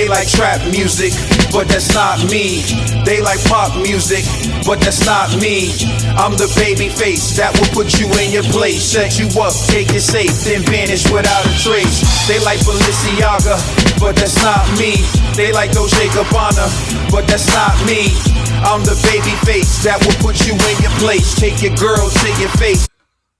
They like trap music, but that's not me. They like pop music, but that's not me. I'm the baby face that will put you in your place, set you up, take it safe, then vanish without a trace. They like Balenciaga, but that's not me. They like Dolce Gabbana, but that's not me. I'm the baby face that will put you in your place, take your girl to your face.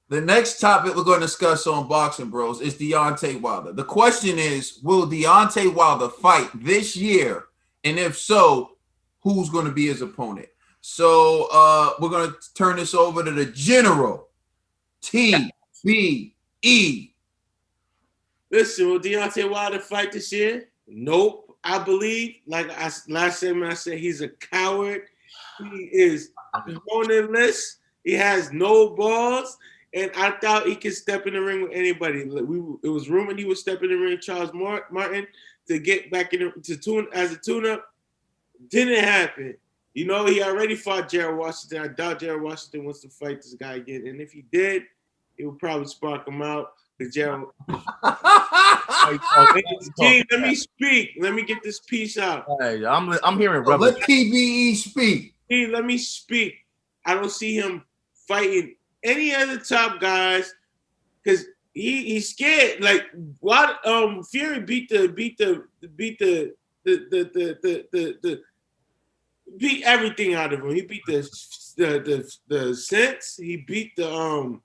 The next topic we're going to discuss on Boxing Bros is Deontay Wilder. The question is, will Deontay Wilder fight this year? And if so, who's going to be his opponent? So we're going to turn this over to the General, TBE. Listen, will Deontay Wilder fight this year? Nope. I believe, like last segment I said, he's a coward. He is opponentless. He has no balls. And I thought he could step in the ring with anybody. It was rumored he would step in the ring with Charles Martin to get back in to tune as a tune-up. Didn't happen. You know, he already fought Jared Washington. I doubt Jared Washington wants to fight this guy again. And if he did, it would probably spark him out. Because Jared. Gene, let me speak. Let me get this piece out. Hey, I'm hearing. Let TBE speak. Gene, let me speak. I don't see him fighting any other top guys because he's scared. Like what? Fury beat everything out of him. He beat the sense. He beat the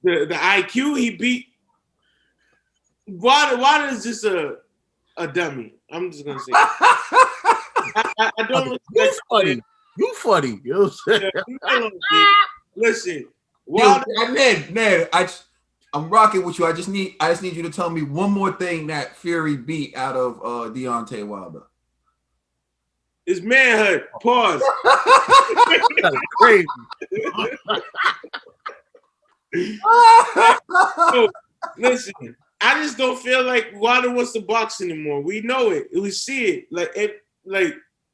IQ. He beat. Water is just a dummy. I'm just gonna say. I don't respect funny. You funny. You listen. Ned, I'm rocking with you. I just need you to tell me one more thing that Fury beat out of Deontay Wilder. It's manhood. Pause. That's crazy. So, listen, I just don't feel like Wilder wants to box anymore. We know it. We see it.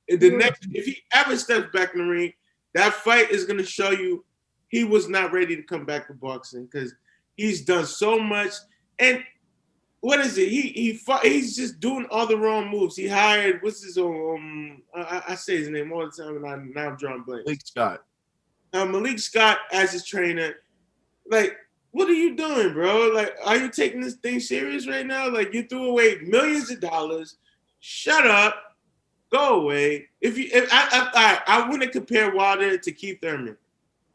If he ever steps back in the ring, that fight is gonna show you he was not ready to come back to boxing because he's done so much. And what is it? He's just doing all the wrong moves. He hired I say his name all the time, and now I'm drawing blanks. Malik Scott. Malik Scott as his trainer. Like, what are you doing, bro? Like, are you taking this thing serious right now? Like, you threw away millions of dollars. Shut up. Go away. I wouldn't compare Wilder to Keith Thurman.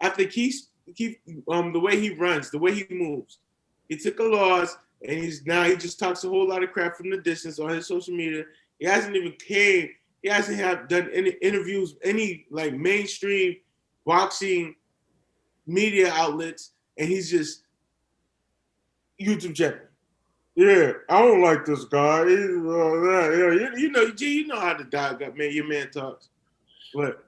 I think Keith, the way he runs, the way he moves. He took a loss, and he just talks a whole lot of crap from the distance on his social media. He hasn't even came. He hasn't done any interviews, any like mainstream boxing media outlets, and he's just YouTube channel. Yeah, I don't like this guy. You know how the guy your man talks. But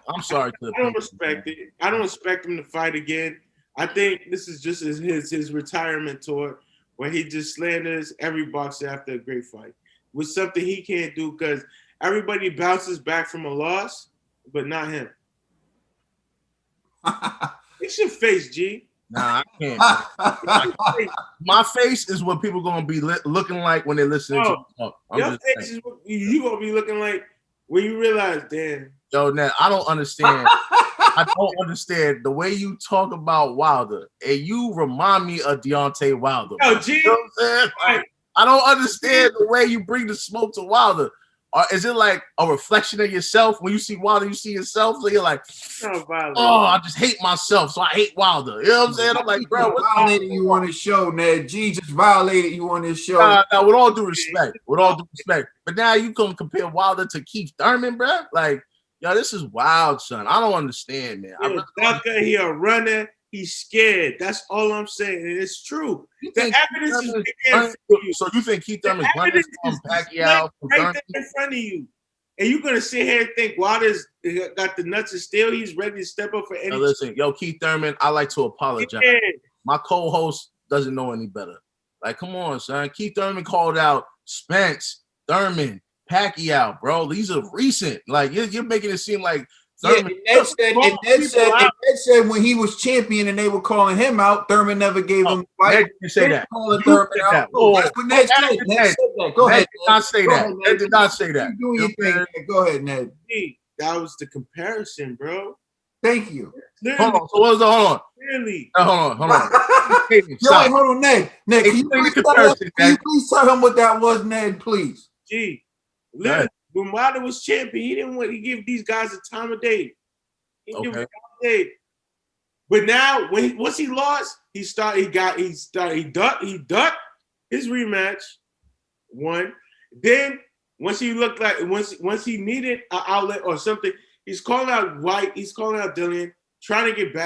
I'm sorry. I don't respect it. I don't expect him to fight again. I think this is just his retirement tour where he just slanders every boxer after a great fight, with something he can't do because everybody bounces back from a loss, but not him. It's your face, G. Nah, I can't. My face is what people gonna be looking like when they're listening to me talk. Your face is what you gonna be looking like when you realize, damn. Yo, now I don't understand. I don't understand the way you talk about Wilder, and you remind me of Deontay Wilder. Yo, G. You know what I'm saying? Like, I don't understand the way you bring the smoke to Wilder. Or is it like a reflection of yourself? When you see Wilder, you see yourself, so you're like, oh, I just hate myself, so I hate Wilder. You know what I'm saying? I'm like, bro, what's violated you on his show, Ned. G just violated you on his show. Nah, with all due respect. But now you can compare Wilder to Keith Thurman, bro. Like, yo, this is wild, son. I don't understand, man. He a runner. He's scared. That's all I'm saying, and it's true. The evidence is there. So you think Keith Thurman's running from Pacquiao right there in front of you, and you're gonna sit here and think Wilder's got the nuts of steel? He's ready to step up for any. Now listen, yo, Keith Thurman, I like to apologize. Yeah. My co-host doesn't know any better. Like, come on, son. Keith Thurman called out Spence, Thurman, Pacquiao, bro. These are recent. Like, you're making it seem like Thurman. Ned said when he was champion and they were calling him out, Thurman never gave him a fight. Ned didn't say that. Calling You Thurman said out. that. Oh, that's what Ned said. Ned said that. Go ahead. Ned did not say that. Ned did not say that. You doing your thing, Ned. Go ahead, Ned. That was the comparison, bro. Thank you. Literally, Hold on. So what was the hold on? Really? Hold on. Yo, wait, hold on, Ned. Ned, can you please tell him what that was, Ned, please? Gee, literally, when Wilder was champion, he didn't want to give these guys a time of day. He didn't give them a time of day. But now, once he lost, he ducked his rematch. One. Then once he looked like once he needed an outlet or something, he's calling out White, he's calling out Dillian, trying to get the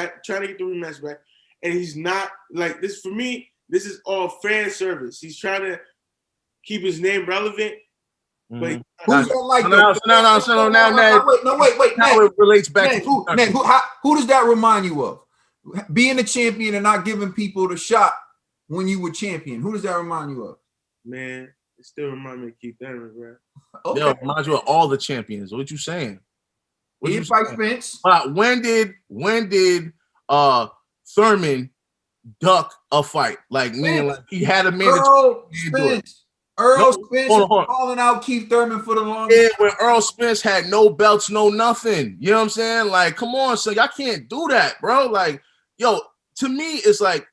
rematch back. And he's not like this. For me, this is all fan service. He's trying to keep his name relevant. But who's that like? No, Ned. Wait. Now it relates back Ned, to Ned, who does that remind you of? Being a champion and not giving people the shot when you were champion. Who does that remind you of? Man, it still reminds me of Keith Thurman, bro. Okay. Yo, it reminds you of all the champions. What you saying? He didn't fight Spence. When did Thurman duck a fight? Like meaning like he had a mandatory. Earl Spence calling out Keith Thurman for the longest. Yeah, when Earl Spence had no belts, no nothing. You know what I'm saying? Like, come on, son, y'all can't do that, bro. Like, yo, to me, it's like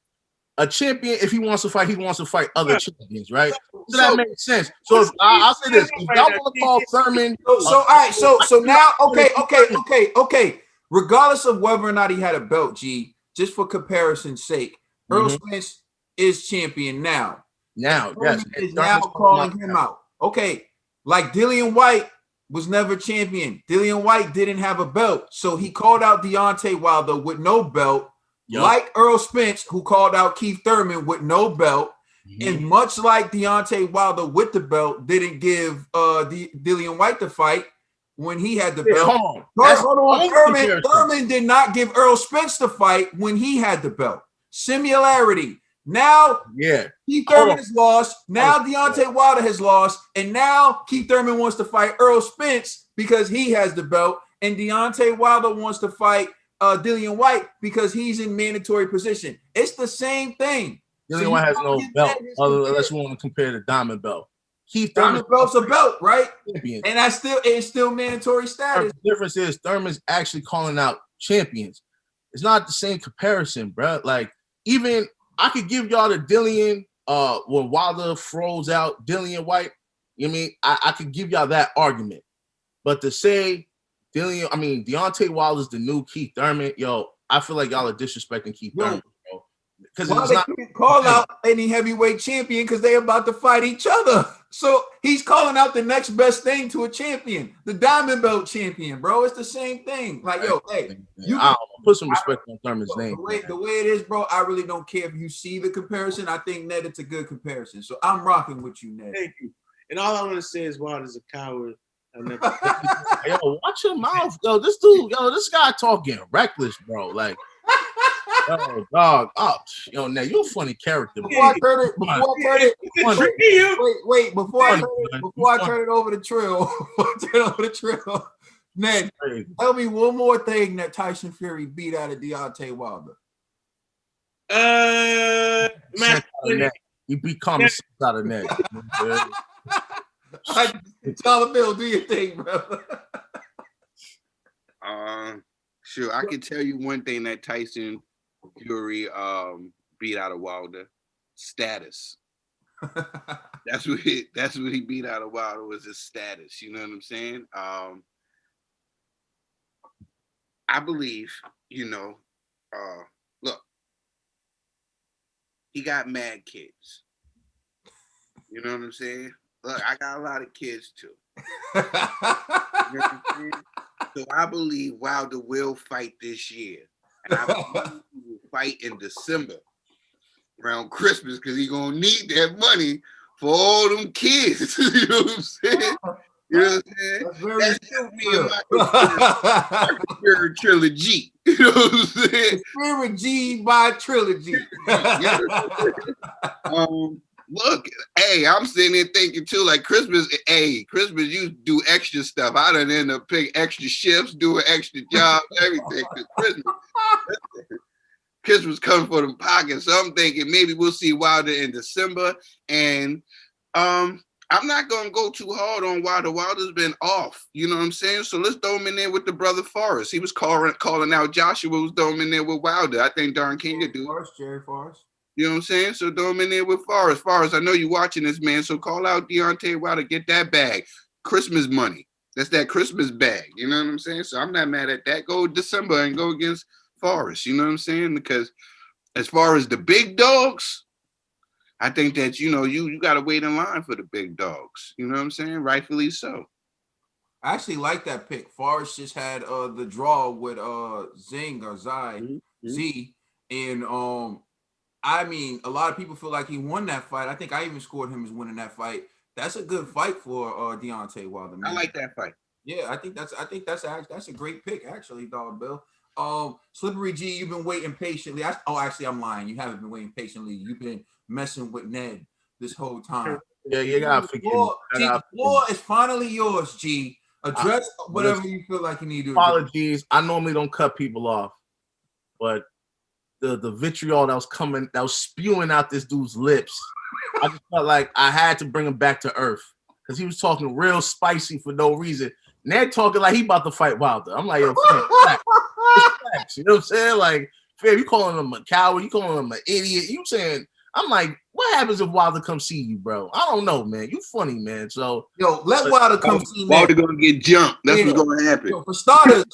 a champion. If he wants to fight, he wants to fight other champions, right? So that makes sense. So I'll say this: if y'all want to call Thurman, all right. So now, okay. Regardless of whether or not he had a belt, G, just for comparison's sake, Earl Spence is champion now. Yes, is now calling him out. Okay, like Dillian White was never champion. Dillian White didn't have a belt, so he called out Deontay Wilder with no belt. Yep. Like Earl Spence, who called out Keith Thurman with no belt, and much like Deontay Wilder with the belt, didn't give Dillian White the fight when he had the belt. Hold on. Thurman did not give Earl Spence the fight when he had the belt. Similarity. Now, Keith Thurman has lost. Now Deontay Wilder has lost, and now Keith Thurman wants to fight Earl Spence because he has the belt, and Deontay Wilder wants to fight Dillian White because he's in mandatory position. It's the same thing. Dillian White has no belt, unless you want to compare the diamond belt. Keith Thurman's belt's a belt, right? Champions. And it's still mandatory status. The difference is Thurman's actually calling out champions. It's not the same comparison, bro. Like even I could give y'all the Dillian when Wilder froze out Dillian White. You know what I mean? I could give y'all that argument. But to say Deontay Wilder's the new Keith Thurman, yo, I feel like y'all are disrespecting Keith Thurman, bro. Because they can't call out any heavyweight champion because they're about to fight each other. So he's calling out the next best thing to a champion, the diamond belt champion, bro. It's the same thing. Like, yo, hey, you put some respect on Thurman's name. The way it is, bro, I really don't care if you see the comparison. I think, Ned, it's a good comparison. So I'm rocking with you, Ned. Thank you. And all I want to say is Wilder's a coward. Yo, watch your mouth, yo. This dude, this guy talking reckless, bro. Like, yo, dog, now you're a funny character. Before I turn it over to Trill, Ned, tell me one more thing that Tyson Fury beat out of Deontay Wilder. He beat common sense out of Ned. Dollar Bill, do your thing, brother. Sure. I can tell you one thing that Tyson Fury beat out of Wilder: status. That's what he beat out of Wilder was his status. You know what I'm saying? I believe, look, he got mad kids. You know what I'm saying? Look, I got a lot of kids too. You know what I'm saying? So I believe Wilder will fight this year. And I believe he will fight in December around Christmas because he's going to need that money for all them kids. You know what I'm saying? You know what I'm saying? That's me and my Spirit trilogy. You know what I'm saying? Spirit G by trilogy. Look, hey, I'm sitting there thinking too, like Christmas, you do extra stuff. I done end up picking extra shifts, doing extra jobs, everything. Christmas comes for them pockets. So I'm thinking maybe we'll see Wilder in December. And I'm not gonna go too hard on Wilder. Wilder's been off, you know what I'm saying? So let's throw him in there with the brother Forrest. He was calling out Joshua, was throw him in there with Wilder. I think Darn King could do it. Jerry Forrest. You know what I'm saying? So throw him in there with Forrest. Forrest, I know you're watching this, man. So call out Deontay Wilder, get that bag. Christmas money. That's that Christmas bag. You know what I'm saying? So I'm not mad at that. Go December and go against Forrest. You know what I'm saying? Because as far as the big dogs, I think that, you got to wait in line for the big dogs. You know what I'm saying? Rightfully so. I actually like that pick. Forrest just had the draw with Zing or Zai, Z. And I mean, a lot of people feel like he won that fight. I think I even scored him as winning that fight. That's a good fight for Deontay Wilder, man. I like that fight. Yeah, I think that's a great pick, actually, dog Bill. Slippery G, you've been waiting patiently. Actually, I'm lying. You haven't been waiting patiently. You've been messing with Ned this whole time. Yeah, you gotta forgive me. The floor is finally yours, G. Address whatever you feel like you need to. Apologies. I normally don't cut people off, but the vitriol that was spewing out this dude's lips, I just felt like I had to bring him back to earth because he was talking real spicy for no reason. Ned talking like he about to fight Wilder. I'm like, yo, facts. You know what I'm saying? Like, fam, you calling him a coward, you calling him an idiot. You saying, I'm like, what happens if Wilder come see you, bro? I don't know, man. You funny, man. So let Wilder come see me. Wilder gonna get jumped. That's what's gonna happen. For starters,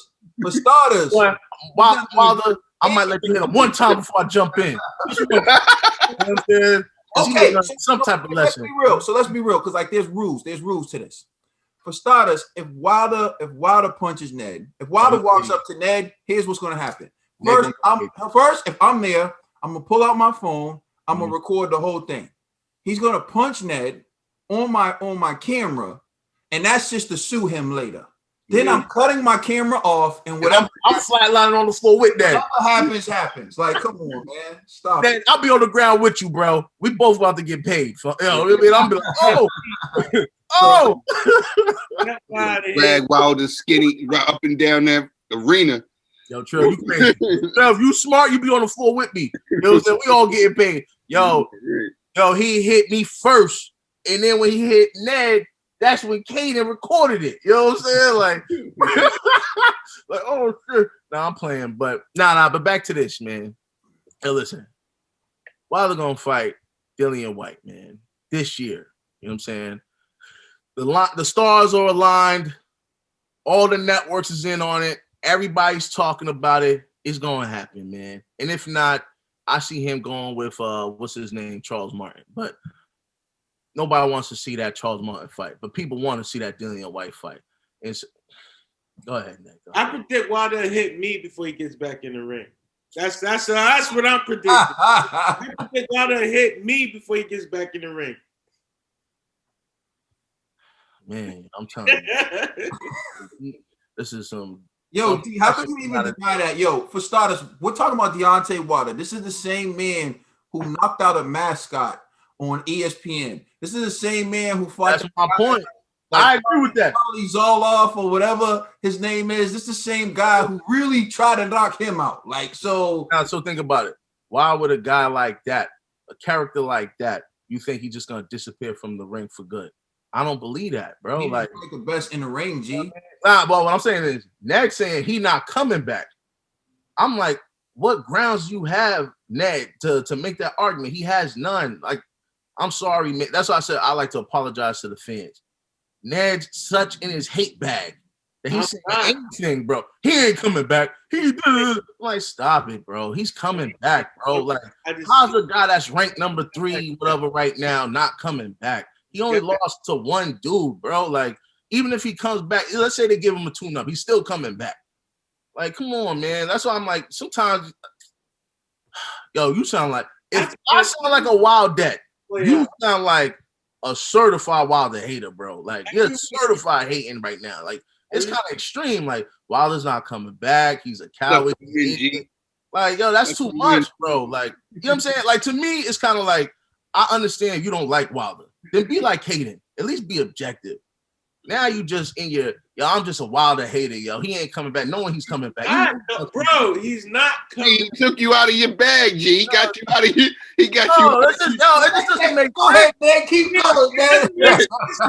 Wilder, I might let you hit him one time before I jump in. You know what I'm saying? Okay, some type of lesson. Let's be real, because like there's rules to this. For starters, if Wilder punches Ned, if Wilder walks up to Ned, here's what's gonna happen. First, if I'm there, I'm gonna pull out my phone. I'm gonna record the whole thing. He's gonna punch Ned on my camera, and that's just to sue him later. Then I'm cutting my camera off, and whatever I'm flatlining on the floor with that. Whatever happens. Like, come on, man, stop. Man, I'll be on the ground with you, bro. We both about to get paid. So, I'm be like, oh. Drag Wilder skinny up and down that arena. Yo, Trill, you crazy. If you smart, you be on the floor with me. You know what I'm saying? We all getting paid. Yo, he hit me first, and then when he hit Ned, that's when Kaden recorded it. You know what I'm saying? Like, oh shit. Nah, I'm playing, but but back to this, man. Hey, listen. Wilder gonna fight Dillian White, man, this year. You know what I'm saying? The stars are aligned. All the networks is in on it. Everybody's talking about it. It's gonna happen, man. And if not, I see him going with what's his name, Charles Martin. But nobody wants to see that Charles Martin fight, but people want to see that Dillian White fight. Go ahead, Nick. I predict Wilder hit me before he gets back in the ring. That's what I'm predicting. I predict Wilder hit me before he gets back in the ring. Man, I'm telling you, this is some. Yo, how can you even deny that? Yo, for starters, we're talking about Deontay Wilder. This is the same man who knocked out a mascot on ESPN. This is the same man who fought. That's my point. I agree with that. Zoloff or whatever his name is. This is the same guy who really tried to knock him out. Like, so. Now, so think about it. Why would a guy like that, a character like that, you think he's just gonna disappear from the ring for good? I don't believe that, bro. He's like the best in the ring, G. But what I'm saying is, Ned saying he not coming back. I'm like, what grounds you have, Ned, to make that argument? He has none. Like, I'm sorry, man. That's why I said I like to apologize to the fans. Ned's such in his hate bag that he's saying anything, bro. He ain't coming back. Like, stop it, bro. He's coming back, bro. Like, how's a guy that's ranked number 3, whatever, right now, not coming back? He only lost to one dude, bro. Like, even if he comes back, let's say they give him a tune-up, he's still coming back. Like, come on, man. That's why I'm like, sometimes, yo, you sound like, if I sound like a Wildette, you sound like a certified Wilder hater, bro. Like, you're certified hating right now. Like, it's kind of extreme. Like, Wilder's not coming back. He's a coward. Like, yo, that's too much, bro. Like, you know what I'm saying? Like, to me, it's kind of like, I understand you don't like Wilder. Then be like Hayden. At least be objective. Now you just in your, yo, I'm just a Wilder hater, yo. He ain't coming back. Knowing he's coming back. Bro, he's not coming. He took you out of your bag, G. He got you out of here. He got you. It just doesn't make Go ahead, man. Keep going, man.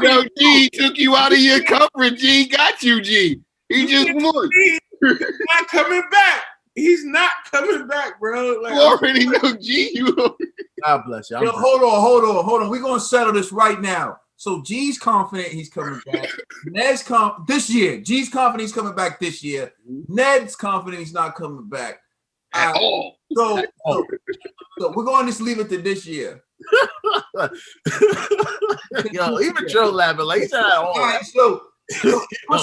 Yo, G, he took you out of your comfort, G. He got you, G. He just won. He's not coming back. He's not coming back, bro. Like, You already know, G. God bless you. Yo, hold on. We're gonna settle this right now. So G's confident he's coming back. Ned's this year. G's confident he's coming back this year. Ned's confident he's not coming back At all. So we're going to just leave it to this year. Yo, even Joe laughing like he's not at all. All right, so put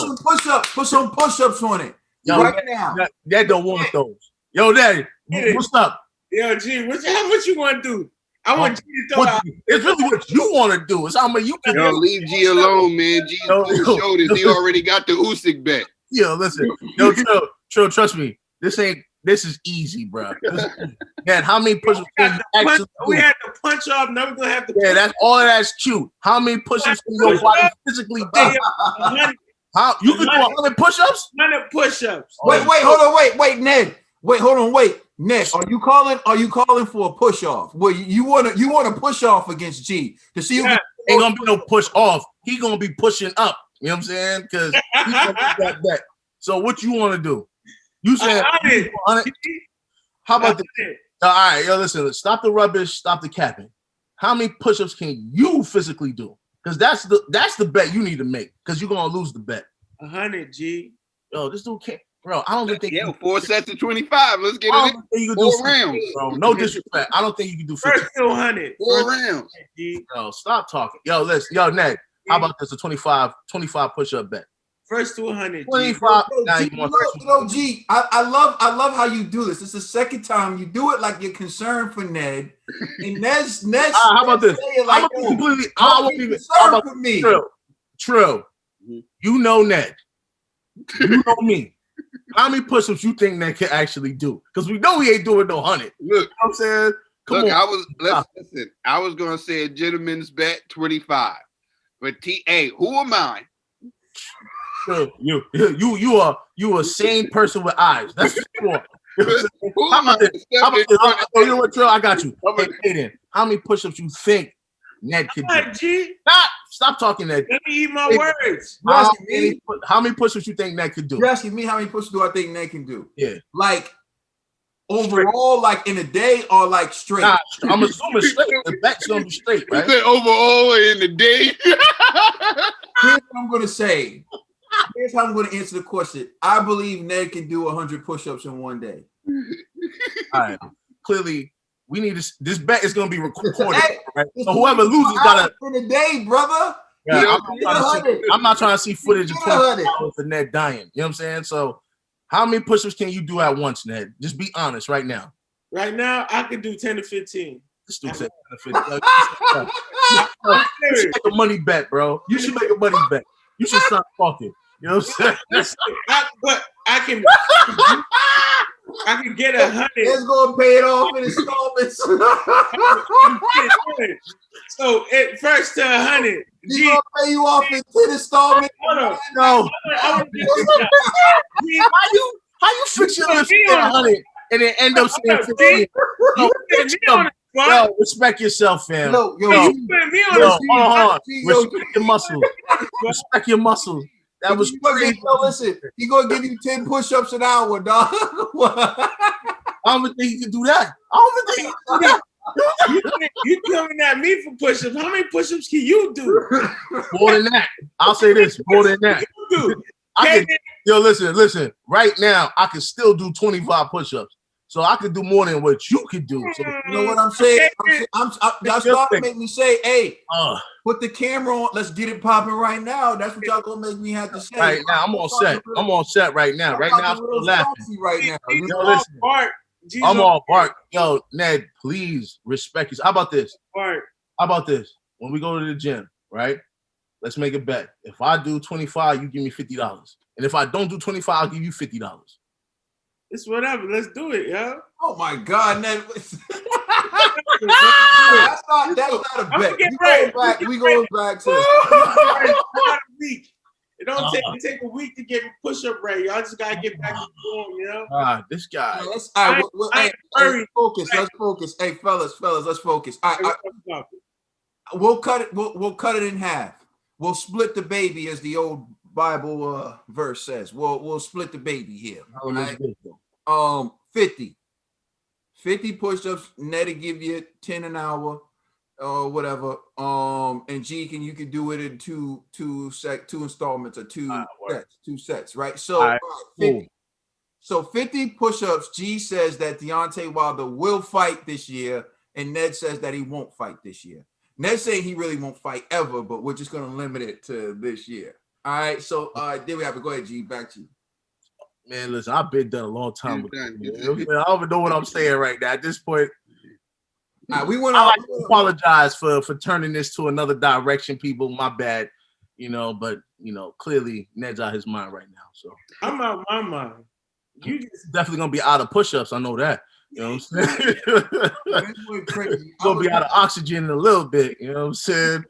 some push-ups on it. Yo, right now. Dad don't want those. Yo, Daddy, what's up? Yo, G, how much you want to do? I want G to throw out. It's really what you want to do. It's how much you can Yo, leave G alone, man. G's shoulders. He already got the Usyk bet. Yo, listen. Yo, Trill, trust me. This is easy, bro. Man, how many push-ups can you actually do? We had to punch off. Now we're gonna have to. Yeah, that's cute. How many push-ups can your body physically do? How you can do 100 push-ups? 100 push-ups. Wait, hold on, wait, Ned. Wait, Ned. Are you calling for a push-off? Well, you want to push off against G to see who ain't gonna be no push off. He gonna be pushing up. You know what I'm saying? Because he's gonna be that bet. So what you want to do? You said 100. How about this? All right, yo, listen. Stop the rubbish. Stop the capping. How many push-ups can you physically do? Because that's the bet you need to make. Because you're gonna lose the bet. 100, G. Yo, this dude can't, bro. I don't even think. Yeah, 4 sets of 25. Let's get it. You can 4 do rounds, bro. No disrespect. I don't think you can do 50. First 200. 4 rounds. G. Yo, stop talking. Yo, listen. Yo, Ned. How about this? A 25 push-up bet. First 200. 25. G, I love how you do this. It's the second time you do it like you're concerned for Ned. And Ned's how about this? Like, I won't even concerned for me. Trill. You know Ned. You know me. How many push-ups you think Ned can actually do? Because we know he ain't doing no 100. Look, you know what I'm saying? Come on. Listen. I was gonna say a gentleman's bet 25. But who am I? You are a sane person with eyes. That's for sure. How about this? You know what, Trill? I got you. Hey, Hayden, how many push-ups you think Ned could do? G. Stop talking, Ned. Let me eat my words. How many push-ups you think Ned could do? You're asking me how many push-ups do I think Ned can do? Yeah. Like overall, like in a day or like straight? Nah, I'm assuming straight. The bet's gonna be straight, right? You said overall in the day. Here's what I'm gonna say. Here's how I'm gonna answer the question. I believe Ned can do 100 push-ups in one day. All right. Clearly, we need this bet is gonna be recorded, right? So whoever loses gotta in a day, brother. Yeah, I'm not trying to see footage of 20 for Ned dying. You know what I'm saying? So how many push-ups can you do at once, Ned? Just be honest right now. Right now, I could do 10 to 15. This dude said 10 to 15. You should make a money bet, bro. You should make a money bet. You should stop talking. You know what I'm saying? But I can get 100. It's gonna pay it off in installments. So first to 100. He's gonna pay you off in 10 installments. No. How you fix your lips to 100 and then end up saying 15? Yo, respect yourself, fam. Yo, you put me on the hold on. Respect your muscles. Respect your muscles. That was crazy. Listen, he gonna give you 10 push-ups an hour, dog. I don't think he can do that. You coming at me for push-ups? How many push-ups can you do? More than that. I'll say this. More than that. Listen. Right now, I can still do 25 push-ups. So I could do more than what you could do. So, you know what I'm saying? Y'all start to make me say, hey, put the camera on. Let's get it popping right now. That's what y'all gonna make me have to say. Right now, I'm on set right now. Right now, I'm still laughing. Right now. Yo, listen. I'm all bark. Yo, Ned, please respect you. How about this? How about this? When we go to the gym, right? Let's make a bet. If I do 25, you give me $50. And if I don't do 25, I'll give you $50. It's whatever. Let's do it, yo. Oh my God, Ned. not a bet. We going back to week. It don't take a week to get push-up ready. Y'all just gotta get back to form, you know. This guy. Let's focus. Let's focus. Hey, fellas, let's focus. We'll cut it. We'll cut it in half. We'll split the baby, as the old Bible verse says. We'll split the baby here. Right? 50 push-ups. Net'll give you 10 an hour, or whatever. And G, you can do it in two installments or two sets, right? So 50. So 50 push-ups. G says that Deontay Wilder will fight this year, and Ned says that he won't fight this year. Ned's saying he really won't fight ever, but we're just going to limit it to this year. All right, so there we have it. Go ahead, G. Back to you. Man, listen, I've been done a long time ago. I don't even know what I'm saying right now. At this point, I like to apologize for turning this to another direction, people. My bad, but clearly Ned's out his mind right now. So I'm out my mind. You definitely gonna be out of push-ups. I know that. You know what I'm saying? Gonna be out of oxygen in a little bit. You know what I'm saying?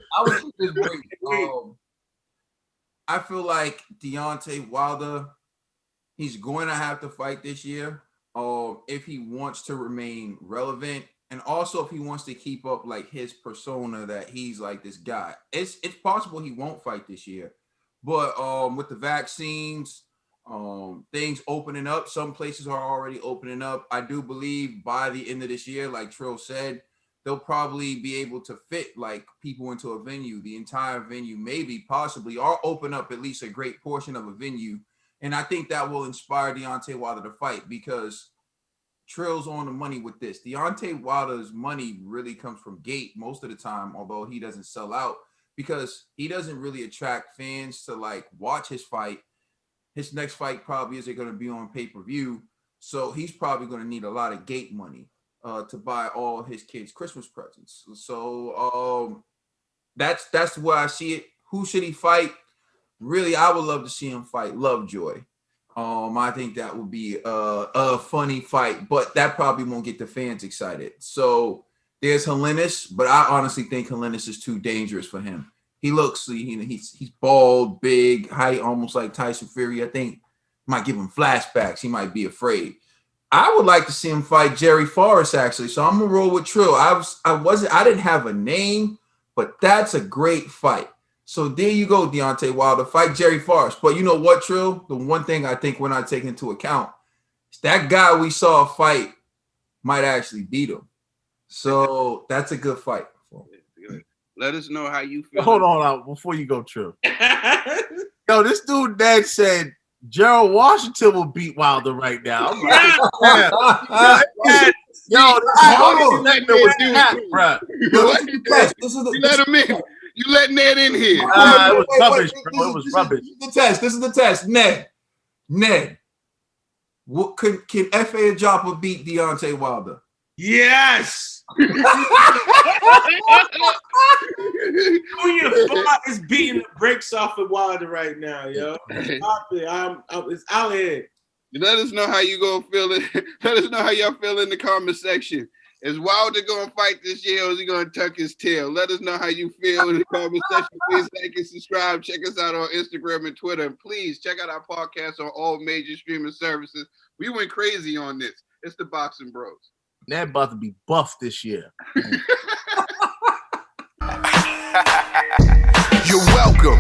I feel like Deontay Wilder, he's going to have to fight this year. If he wants to remain relevant, and also if he wants to keep up like his persona that he's like this guy. It's possible he won't fight this year, but with the vaccines, things opening up, some places are already opening up. I do believe by the end of this year, like Trill said, they'll probably be able to fit like people into a venue, the entire venue, maybe, possibly, or open up at least a great portion of a venue. And I think that will inspire Deontay Wilder to fight, because Trill's on the money with this. Deontay Wilder's money really comes from gate most of the time, although he doesn't sell out, because he doesn't really attract fans to like watch his fight. His next fight probably isn't going to be on pay-per-view, so he's probably going to need a lot of gate money to buy all his kids' Christmas presents. So that's where I see it. Who should he fight? Really, I would love to see him fight Lovejoy. I think that would be a funny fight, but that probably won't get the fans excited. So there's Helenius, but I honestly think Helenius is too dangerous for him. He looks, he's bald, big, height, almost like Tyson Fury. I think might give him flashbacks. He might be afraid. I would like to see him fight Jerry Forrest, actually. So I'm gonna roll with Trill. I didn't have a name, but that's a great fight. So there you go, Deontay Wilder, fight Jerry Forrest. But you know what, Trill? The one thing I think we're not taking into account is that guy we saw fight might actually beat him. So that's a good fight. Let us know how you feel. Hold on before you go, Trill. Yo, this dude Ned said Gerald Washington will beat Wilder right now. I'm like, yo, you let him in. You let Ned in here. It was rubbish, bro. It was rubbish. This is the test. Ned. What can F.A. Joppa beat Deontay Wilder? Yes. Junior Fly is beating the brakes off of Wilder right now, yo. It's out here. Let us know how you gonna feel it. Let us know how y'all feel in the comment section. Is Wilder gonna fight this year, or is he gonna tuck his tail? Let us know how you feel in the comment section. Please like and subscribe. Check us out on Instagram and Twitter. And please check out our podcast on all major streaming services. We went crazy on this. It's the Boxing Bros. Ned about to be buffed this year. You're welcome.